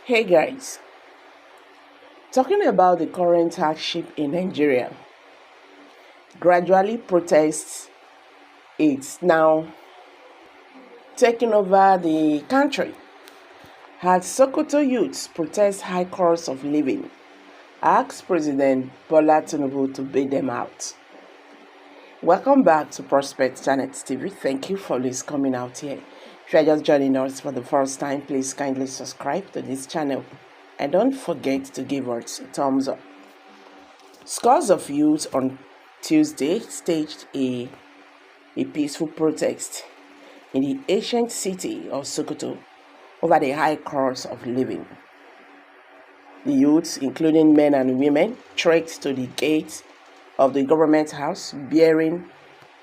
Hey guys, talking about the current hardship in Nigeria, gradually protests it's now taking over the country. As Sokoto youths protest high cost of living, asked President Bola Tinubu to bail them out. Welcome back to Prospect Channel TV. Thank you for always coming out here. If you are just joining us for the first time, please kindly subscribe to this channel and don't forget to give us a thumbs up. Scores of youths on Tuesday staged a peaceful protest in the ancient city of Sokoto over the high cost of living. The youths, including men and women, trekked to the gates of the government house bearing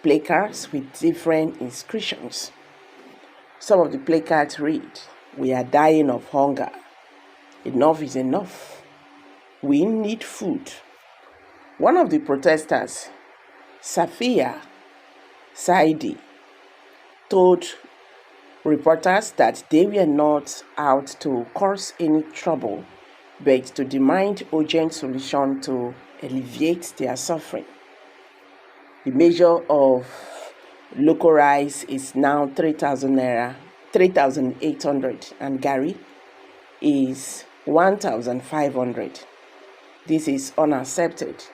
placards with different inscriptions. Some of the placards read, "We are dying of hunger. Enough is enough. We need food." One of the protesters, Safia Saidi, told reporters that they were not out to cause any trouble, but to demand urgent solution to alleviate their suffering. The measure of local rice is now 3,000 naira, 3,800, and gari is 1,500. This is unaccepted.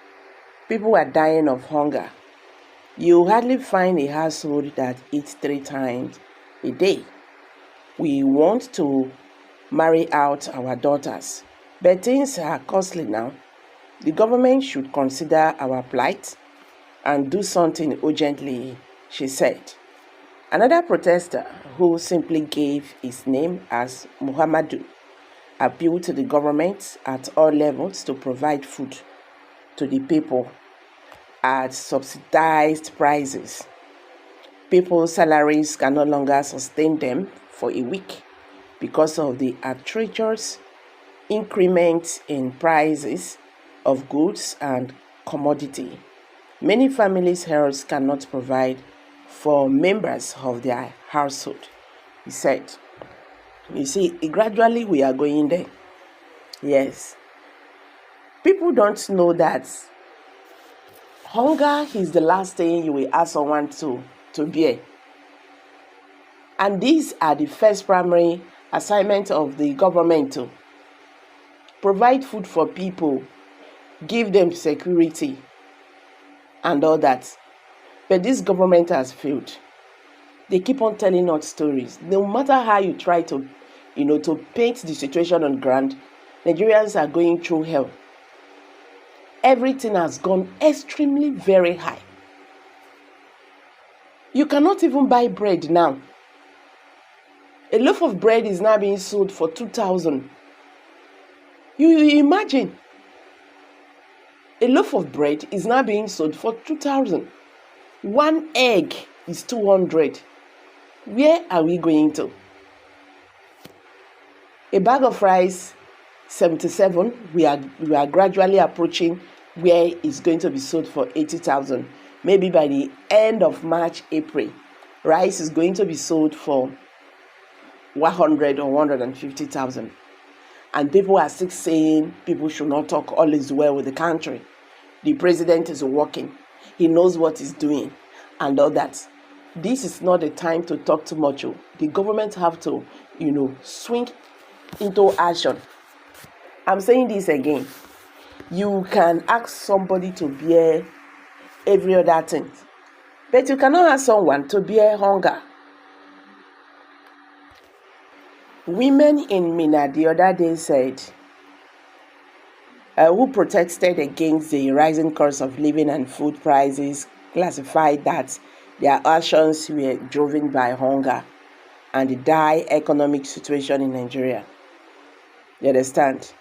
People are dying of hunger. You hardly find a household that eats 3 times a day. We want to marry out our daughters, but things are costly now. The government should consider our plight and do something urgently, she said. Another protester, who simply gave his name as Muhammadu, appealed to the government at all levels to provide food to the people at subsidized prices. People's salaries can no longer sustain them for a week because of the outrageous increment in prices of goods and commodity. Many families' health cannot provide for members of their household, he said. You see, gradually we are going there. Yes. People don't know that hunger is the last thing you will ask someone to bear. And these are the first primary assignment of the government to provide food for people, give them security, and all that. But this government has failed. They keep on telling us stories. No matter how you try to paint the situation on ground, Nigerians are going through hell. Everything has gone extremely very high. You cannot even buy bread now. A loaf of bread is now being sold for 2,000. You imagine. A loaf of bread is now being sold for 2,000. One egg is 200. Where are we going to? A bag of rice, 77. We are gradually approaching where it's going to be sold for 80,000. Maybe by the end of March, April, rice is going to be sold for 100 or 150,000. And people are still saying people should not talk all is well with the country. The president is working. He knows what he's doing and all that. This is not the time to talk too much. The government have to, swing into action. I'm saying this again. You can ask somebody to bear every other thing, but you cannot ask someone to bear hunger. Women in Mina the other day said, who protested against the rising cost of living and food prices, classified that their actions were driven by hunger and the dire economic situation in Nigeria. You understand?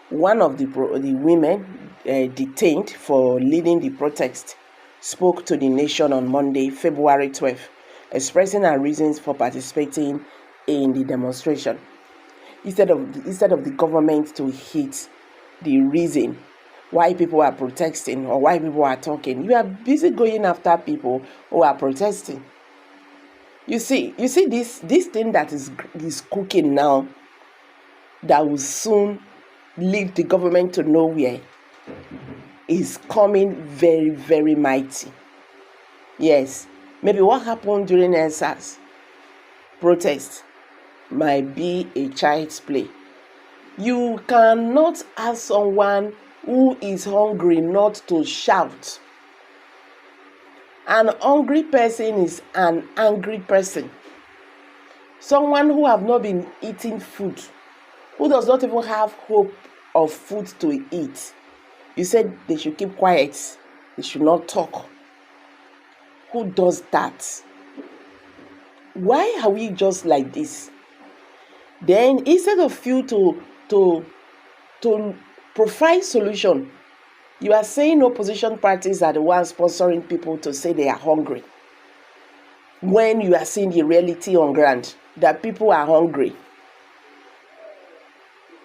One of the women detained for leading the protest spoke to the nation on Monday, February 12th, expressing her reasons for participating in the demonstration. Instead of the government to hit the reason why people are protesting or why people are talking, you are busy going after people who are protesting. You see this thing that is cooking now that will soon lead the government to nowhere is coming very, very mighty. Yes, maybe what happened during NSAS protest might be a child's play. You cannot ask someone who is hungry not to shout. An hungry person is an angry person. Someone who have not been eating food, who does not even have hope of food to eat. You said they should keep quiet. They should not talk. Who does that? Why are we just like this? Then instead of you to provide solution, you are saying opposition parties are the ones sponsoring people to say they are hungry. When you are seeing the reality on ground, that people are hungry.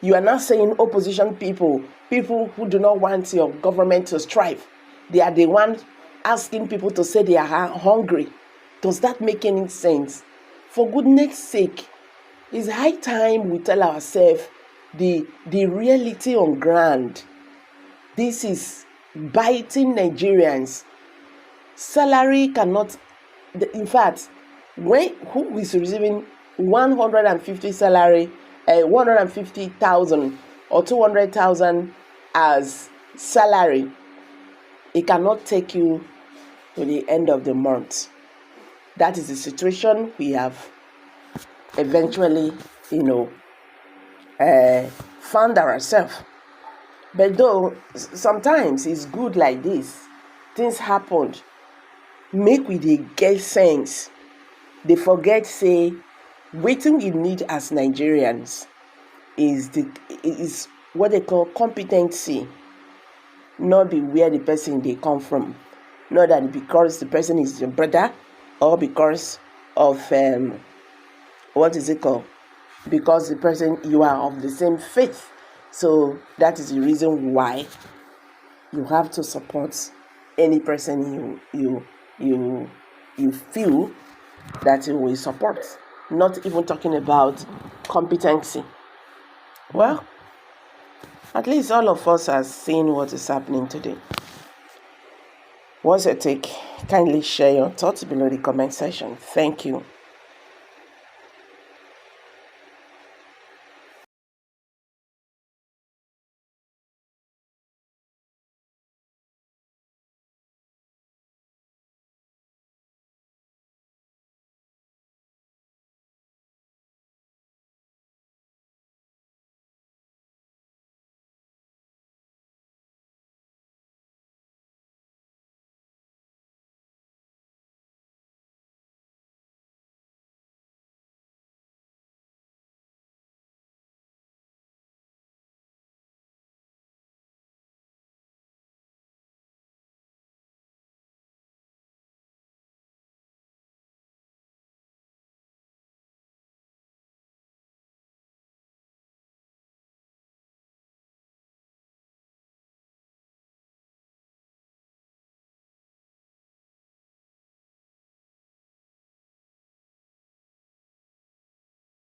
You are not saying opposition people who do not want your government to strive. They are the ones asking people to say they are hungry. Does that make any sense? For goodness sake, it's high time we tell ourselves the reality on ground. This is biting Nigerians. Salary cannot, in fact, who is receiving 150 salary, 150,000 or 200,000 as salary, it cannot take you to the end of the month. That is the situation we have eventually, found ourselves. But though sometimes it's good like this, things happened, make we dey get sense. They forget say wetin we need as Nigerians is what they call competency, not be where the person they come from, not that because the person is your brother or because of because the person you are of the same faith. So that is the reason why you have to support any person you feel that you will support, not even talking about competency. Well, at least all of us are seeing what is happening today. What's your take? Kindly share your thoughts below the comment section. Thank you.